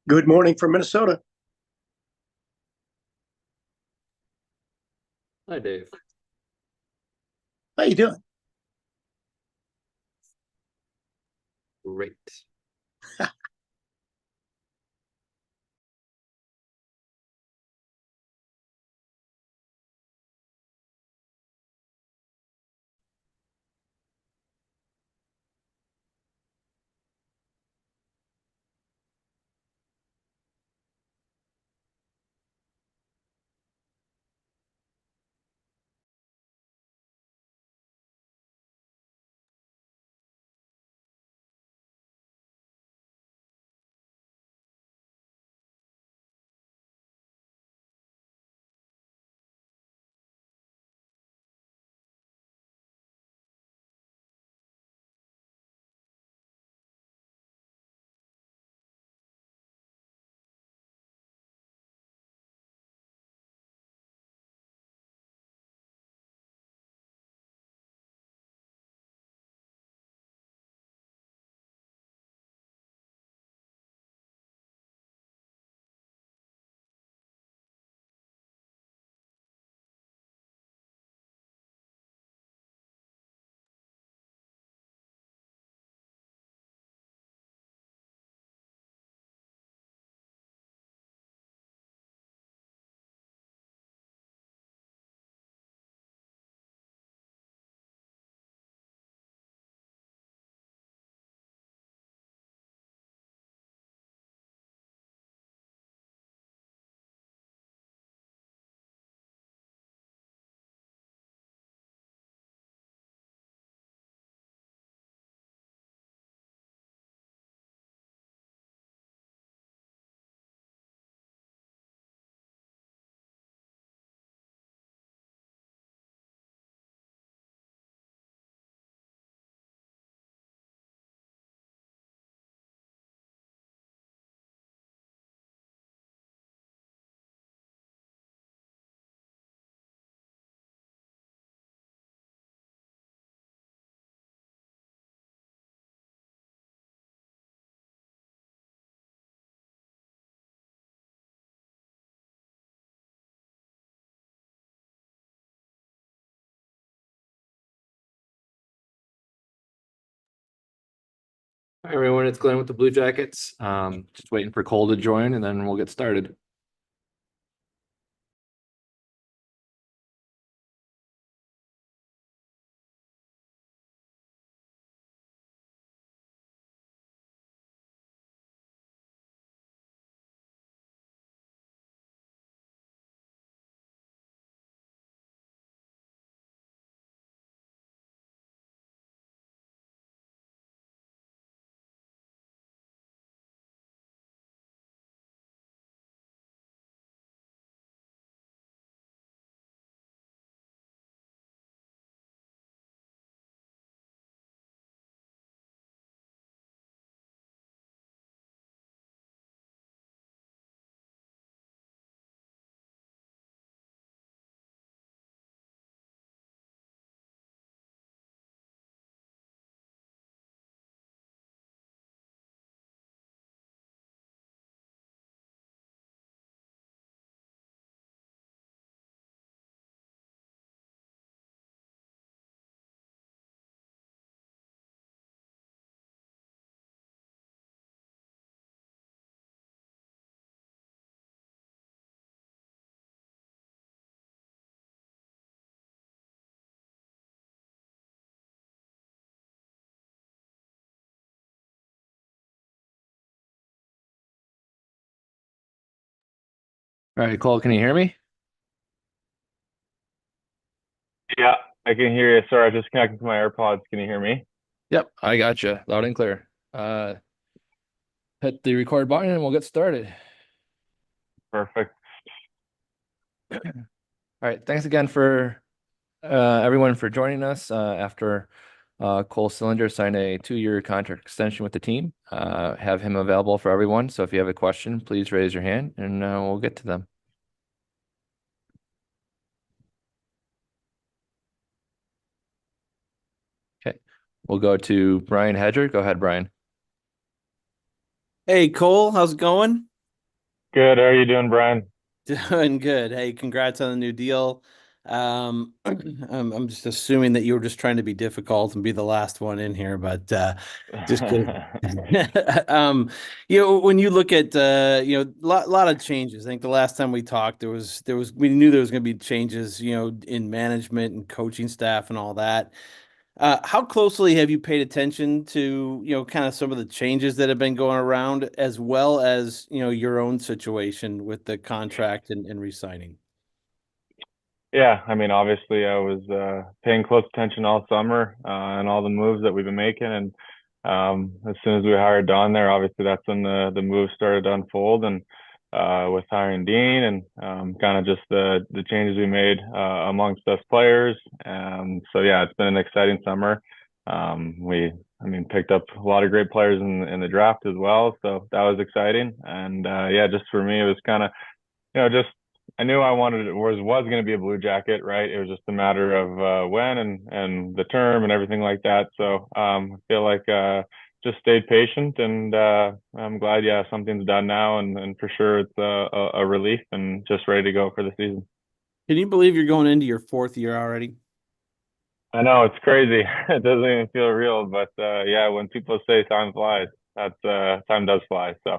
Good morning from Minnesota. Hi, Dave. How you doing? Great. Hi, everyone. It's Glenn with the Blue Jackets. Just waiting for Cole to join, and then we'll get started. All right, Cole, can you hear me? Yeah, I can hear you. Sorry, I just connected to my AirPods. Can you hear me? Yep, I got you loud and clear. Hit the record button and we'll get started. Perfect. All right, thanks again for everyone for joining us after Cole Sillinger signed a 2-year contract extension with the team. Have him available for everyone. So if you have a question, please raise your hand and we'll get to them. Okay, we'll go to Brian Hedger. Go ahead, Brian. Hey Cole, how's it going? Good. How are you doing, Brian? Doing good. Hey, congrats on the new deal. I'm just assuming that you were just trying to be difficult and be the last one in here, but just kidding. When you look at lot of changes. I think the last time we talked, there was we knew there was going to be changes, in management and coaching staff and all that. How closely have you paid attention to, kind of some of the changes that have been going around, as well as, your own situation with the contract and re-signing? Yeah, I mean, obviously, I was paying close attention all summer and all the moves that we've been making. And as soon as we hired Don there, obviously that's when the moves started to unfold. And with hiring Dean and kind of just the changes we made amongst us players. So yeah, it's been an exciting summer. I mean, picked up a lot of great players in the draft as well. So that was exciting. And yeah, just for me, it was kind of just I knew I wanted it was going to be a Blue Jacket, right? It was just a matter of when and the term and everything like that. So I feel like just stayed patient, and I'm glad, yeah, something's done now, and for sure it's a relief and just ready to go for the season. Can you believe you're going into your fourth year already? I know it's crazy. It doesn't even feel real, but yeah, when people say time flies, that's time does fly. So.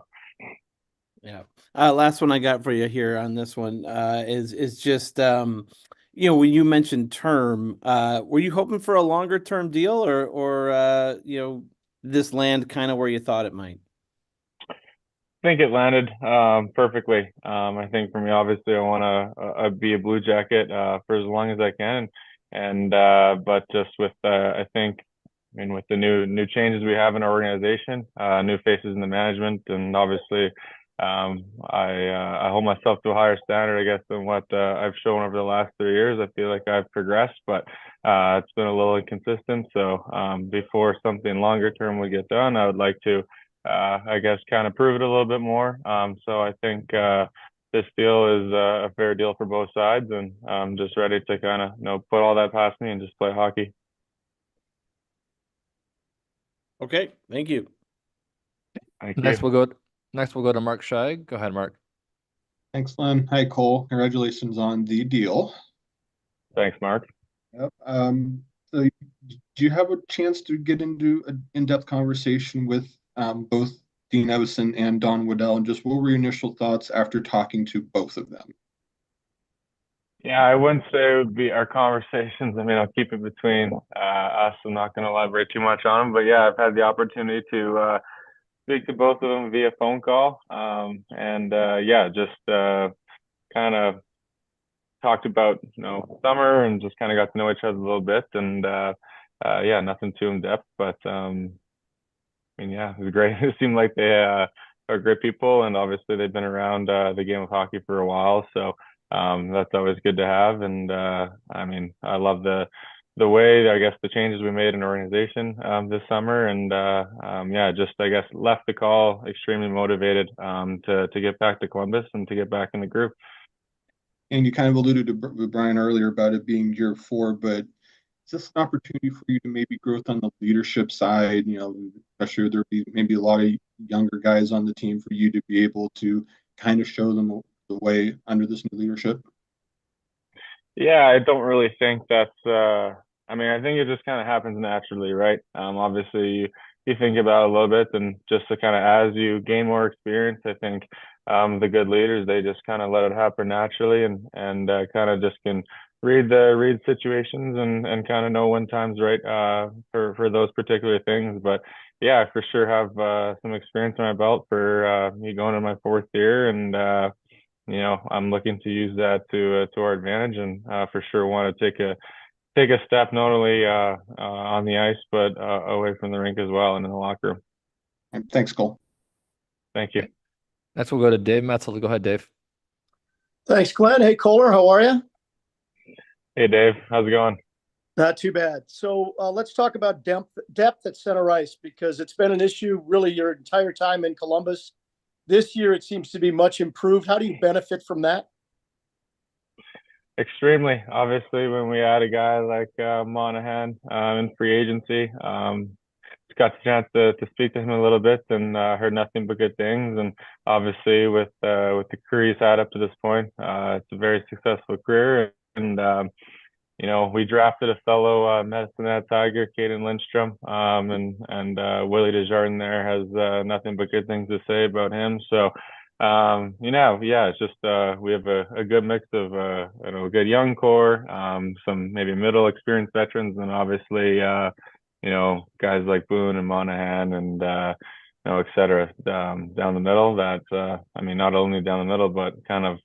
Yeah. Last one I got for you here on this one is just when you mentioned term, were you hoping for a longer term deal, or this land kind of where you thought it might? Think it landed perfectly. I think for me, obviously, I want to be a Blue Jacket for as long as I can, and but just with I think, I mean, with the new changes we have in our organization, new faces in the management, and obviously, I hold myself to a higher standard, I guess, than what I've shown over the last 3 years. I feel like I've progressed, but it's been a little inconsistent. So before something longer term would get done, I would like to I guess kind of prove it a little bit more. So I think this deal is a fair deal for both sides, and I'm just ready to kind of put all that past me and just play hockey. Okay, thank you. Thank Next you. we'll go to Mark Scheig. Go ahead, Mark. Thanks, Glenn. Hi, Cole. Congratulations on the deal. Thanks, Mark. Yep. So do you have a chance to get into an in-depth conversation with both Dean Evison and Don Waddell, and just what were your initial thoughts after talking to both of them? Yeah, I wouldn't say it would be our conversations. I mean, I'll keep it between us. I'm not going to elaborate too much on them, but yeah, I've had the opportunity to speak to both of them via phone call, and yeah, just kind of talked about summer and just kind of got to know each other a little bit, and yeah, nothing too in depth, but I mean, yeah, it was great. It seemed like they are great people, and obviously they've been around the game of hockey for a while, so that's always good to have. And I mean, I love the way, I guess, the changes we made in organization this summer, and yeah, just I guess left the call extremely motivated to get back to Columbus and to get back in the group. And you kind of alluded to Brian earlier about it being year four, but is this an opportunity for you to maybe growth on the leadership side? Especially there be maybe a lot of younger guys on the team for you to be able to kind of show them the way under this new leadership? Yeah, I don't really think that's I mean, I think it just kind of happens naturally, right? Obviously you think about it a little bit, and just to kind of as you gain more experience, I think the good leaders, they just kind of let it happen naturally, and kind of just can read situations, and kind of know when time's right for those particular things. But yeah, I for sure have some experience on my belt for me going in my fourth year, and I'm looking to use that to our advantage, and for sure want to take a step not only on the ice, but away from the rink as well and in the locker room. Thanks, Cole. Thank you. Next we'll go to Dave Metzel. Go ahead, Dave. Thanks, Glenn. Hey, Kohler, how are you? Hey, Dave. How's it going? Not too bad. So let's talk about depth at center ice, because it's been an issue really your entire time in Columbus. This year, it seems to be much improved. How do you benefit from that? Extremely. Obviously, when we add a guy like Monahan in free agency, got the chance to speak to him a little bit and heard nothing but good things. And obviously, with the career he's had up to this point, it's a very successful career. And you know, we drafted a fellow Medicine Hat Tiger, Caden Lindstrom, and Willie Desjardins there has nothing but good things to say about him. So, you know, yeah, it's just we have a good mix of you know, a good young core, some maybe middle experienced veterans, and obviously you know, guys like Boone and Monahan and you know, et cetera, down the middle. That I mean, not only down the middle, but kind of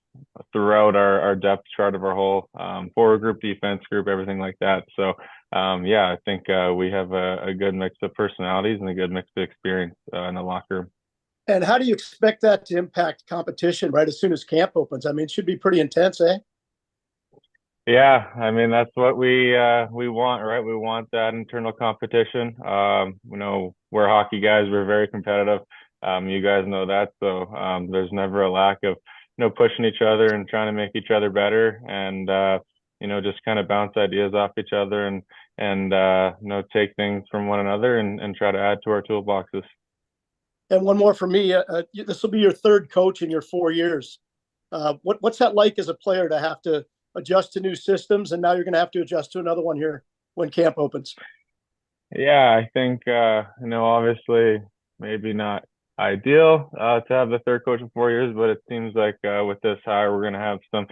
throughout our depth chart of our whole forward group, defense group, everything like that. So yeah, I think we have a good mix of personalities and a good mix of experience in the locker room. And how do you expect that to impact competition right as soon as camp opens? I mean, it should be pretty intense, eh? Yeah, I mean that's what we want, right? We want that internal competition. You know, we're hockey guys, we're very competitive. You guys know that, so there's never a lack of, you know, pushing each other and trying to make each other better, and you know, just kind of bounce ideas off each other and you know, take things from one another and try to add to our toolboxes. And one more for me. This will be your third coach in your 4 years. What's that like as a player to have to adjust to new systems, and now you're going to have to adjust to another one here when camp opens? Yeah, I think you know, obviously maybe not ideal to have the third coach in 4 years, but it seems like with this hire we're gonna have some,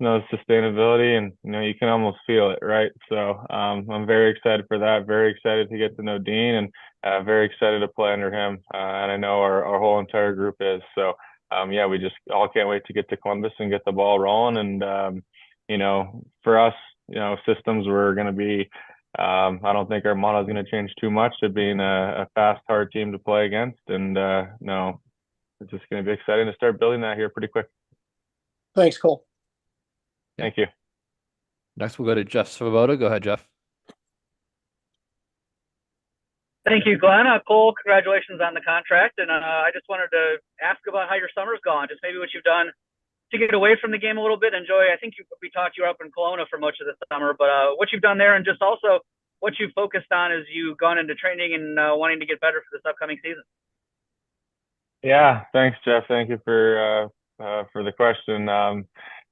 you know, sustainability, and you know, you can almost feel it, right? So I'm very excited for that. Very excited to get to know Dean, and very excited to play under him. And I know our whole entire group is. So yeah, we just all can't wait to get to Columbus and get the ball rolling. And you know, for us, you know, systems were going to be. I don't think our model is going to change too much to being a fast, hard team to play against. And no, it's just going to be exciting to start building that here pretty quick. Thanks, Cole. Thank you. Next, we'll go to Jeff Svoboda. Go ahead, Jeff. Thank you, Glenn. Cole, congratulations on the contract. And I just wanted to ask about how your summer's gone, just maybe what you've done to get away from the game a little bit. Enjoy. I think we talked you were up in Kelowna for much of the summer, but what you've done there, and just also what you've focused on as you've gone into training and wanting to get better for this upcoming season. Yeah, thanks, Jeff. Thank you for the question.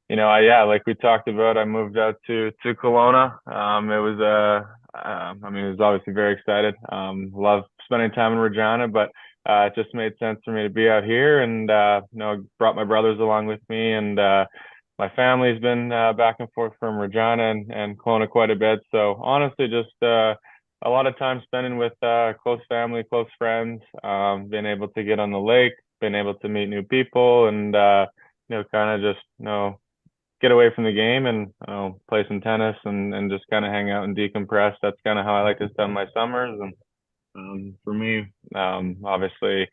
You know, yeah, like we talked about, I moved out to Kelowna. It was I mean, it was obviously very excited. Love spending time in Regina, but it just made sense for me to be out here, and you know, brought my brothers along with me, and my family's been back and forth from Regina and Kelowna quite a bit. So honestly, just a lot of time spending with close family, close friends, being able to get on the lake, being able to meet new people, and you know, kind of just, you know, get away from the game and play some tennis and just kind of hang out and decompress. That's kind of how I like to spend my summers. And for me, obviously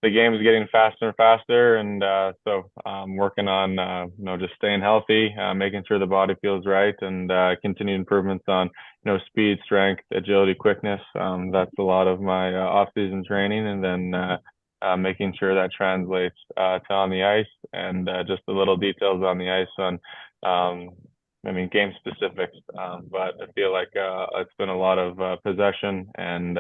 the game is getting faster and faster, and so I'm working on you know, just staying healthy, making sure the body feels right, and continued improvements on, you know, speed, strength, agility, quickness. That's a lot of my off-season training, and then making sure that translates to on the ice, and just the little details on the ice on I mean, game specifics, but I feel like it's been a lot of possession and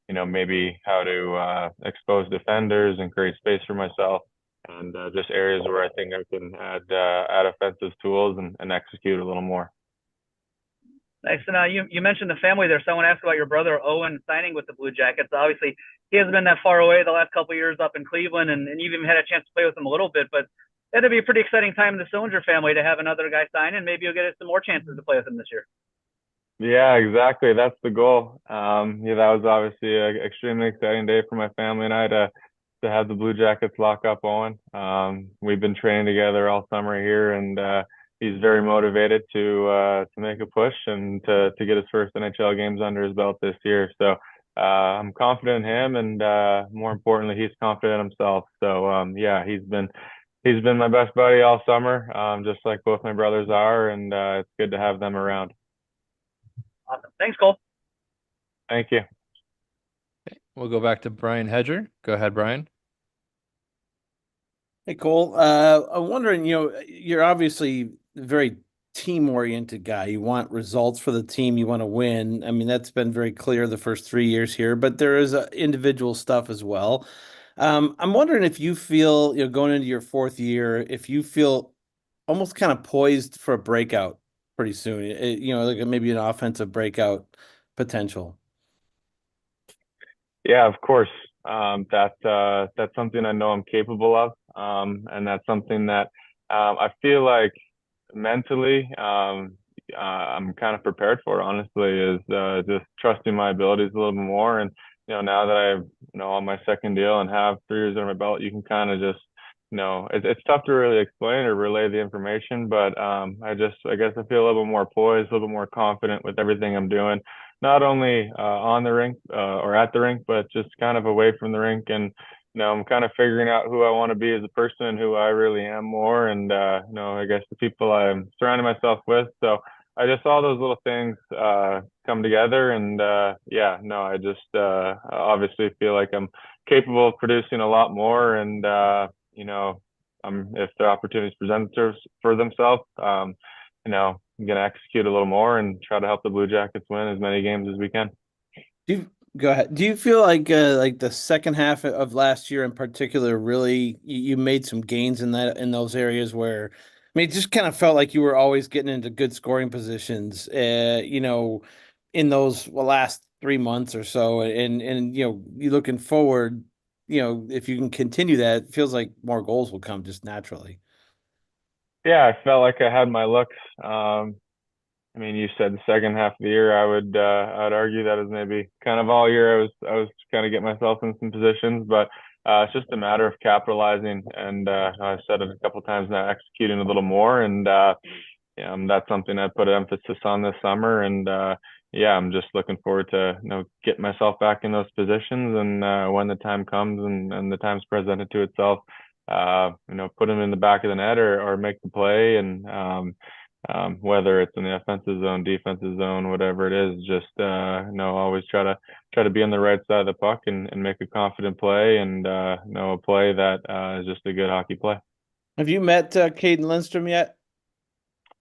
you know, maybe how to expose defenders and create space for myself, and just areas where I think I can add offensive tools and execute a little more. Nice. And you mentioned the family there. Someone asked about your brother Owen signing with the Blue Jackets. Obviously, he hasn't been that far away the last couple of years up in Cleveland, and you've even had a chance to play with him a little bit. But that'd be a pretty exciting time in the Sillinger family to have another guy sign, and maybe you'll get some more chances to play with him this year. Yeah, exactly. That's the goal. Yeah, that was obviously an extremely exciting day for my family and I to have the Blue Jackets lock up Owen. We've been training together all summer here, and he's very motivated to make a push and to get his first NHL games under his belt this year. So I'm confident in him, and more importantly, he's confident in himself. So yeah, he's been my best buddy all summer, just like both my brothers are, and it's good to have them around. Awesome. Thanks, Cole. Thank you. Okay, we'll go back to Brian Hedger. Go ahead, Brian. Hey, Cole. I'm wondering, you know, you're obviously very team-oriented guy. You want results for the team. You want to win. I mean, that's been very clear the first 3 years here, but there is individual stuff as well. I'm wondering if you feel, going into your fourth year, if you feel almost kind of poised for a breakout pretty soon, like maybe an offensive breakout potential. Yeah, of course. That's something I know I'm capable of. And that's something that I feel like mentally I'm kind of prepared for, honestly, is just trusting my abilities a little bit more. And, now that I've, on my second deal and have 3 years under my belt, you can kind of just, it's tough to really explain or relay the information, but I guess I feel a little bit more poised, a little bit more confident with everything I'm doing, not only on the rink or at the rink, but just kind of away from the rink. And I'm kind of figuring out who I want to be as a person and who I really am more. And, I guess the people I'm surrounding myself with. So I just saw those little things come together. And I just obviously feel like I'm capable of producing a lot more. And, if the opportunities present for themselves, I'm going to execute a little more and try to help the Blue Jackets win as many games as we can. Go ahead. Do you feel like the second half of last year in particular, really you made some gains in those areas where, I mean, it just kind of felt like you were always getting into good scoring positions, in those last 3 months or so, and you looking forward, if you can continue that, it feels like more goals will come just naturally. Yeah, I felt like I had my looks. I mean, you said the second half of the year. I'd argue that is maybe kind of all year. I was kind of get myself in some positions, but it's just a matter of capitalizing. And I've said it a couple of times now, executing a little more. And that's something I put emphasis on this summer. And I'm just looking forward to get myself back in those positions. And when the time comes and the time's presented to itself, put them in the back of the net or make the play. And whether it's in the offensive zone, defensive zone, whatever it is, just always try to be on the right side of the puck and make a confident play and a play that is just a good hockey play. Have you met Caden Lindstrom yet?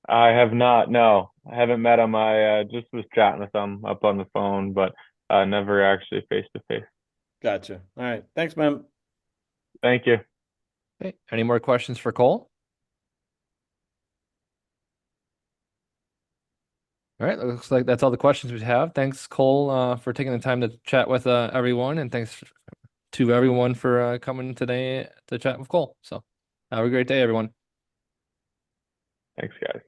I have not. No, I haven't met him. I just was chatting with him up on the phone, but never actually face to face. Gotcha. All right. Thanks, man. Thank you. Okay. Any more questions for Cole? All right, looks like that's all the questions we have. Thanks, Cole, for taking the time to chat with everyone, and thanks to everyone for coming today to chat with Cole. So have a great day, everyone. Thanks, guys.